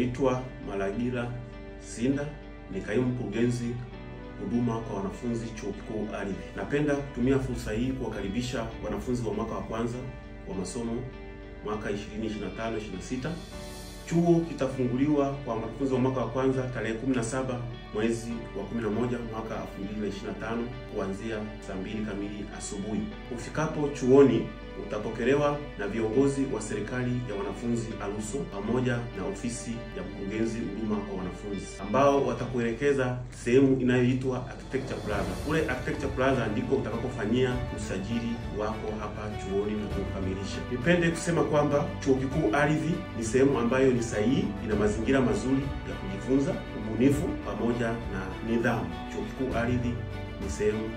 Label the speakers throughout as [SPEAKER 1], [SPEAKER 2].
[SPEAKER 1] Naitwa Malagira Sinda, ni kaimu mkurugenzi huduma kwa wanafunzi Chuo Kikuu Ardhi. Napenda kutumia fursa hii kuwakaribisha wanafunzi wa mwaka wa kwanza wa masomo mwaka 2025-26. Chuo kitafunguliwa kwa wanafunzi wa mwaka wa kwanza tarehe 17 mwezi wa 11 mwaka 2025 kuanzia saa 2 kamili asubuhi. Ufikapo chuoni utapokelewa na viongozi wa serikali ya wanafunzi ALUSO pamoja na ofisi ya mkurugenzi huduma kwa wanafunzi, ambao watakuelekeza sehemu inayoitwa Architecture Plaza. Kule Architecture Plaza ndiko utakapofanyia usajili wako hapa chuoni na kukamilisha. Nipende kusema kwamba Chuo Kikuu Ardhi ni sehemu ambayo ni sahihi, ina mazingira mazuri ya kujifunza, ubunifu pamoja na nidhamu. Chuo Kikuu Ardhi ni sehemu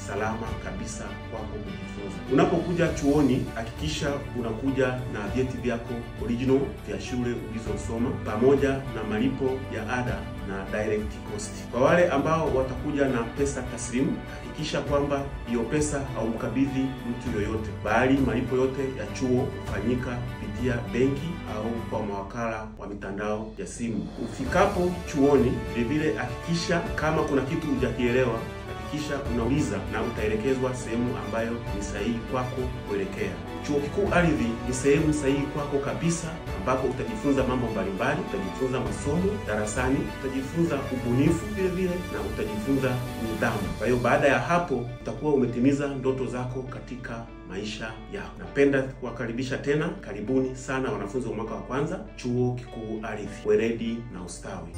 [SPEAKER 1] salama kabisa kwako kujifunza. Unapokuja chuoni, hakikisha unakuja na vyeti vyako original vya shule ulizosoma pamoja na malipo ya ada na direct cost. Kwa wale ambao watakuja na pesa taslimu, hakikisha kwamba hiyo pesa haumkabidhi mtu yoyote, bali malipo yote ya chuo hufanyika kupitia benki au kwa mawakala wa mitandao ya simu. Ufikapo chuoni, vile hakikisha kama kuna kitu hujakielewa, kisha unauliza na utaelekezwa sehemu ambayo ni sahihi kwako kuelekea. Chuo Kikuu Ardhi ni sehemu sahihi kwako kabisa, ambapo utajifunza mambo mbalimbali, utajifunza masomo darasani, utajifunza ubunifu vile na utajifunza nidhamu. Kwa hiyo baada ya hapo utakuwa umetimiza ndoto zako katika maisha yako. Napenda kuwakaribisha tena, karibuni sana wanafunzi wa mwaka wa kwanza Chuo Kikuu Ardhi. Weledi na ustawi.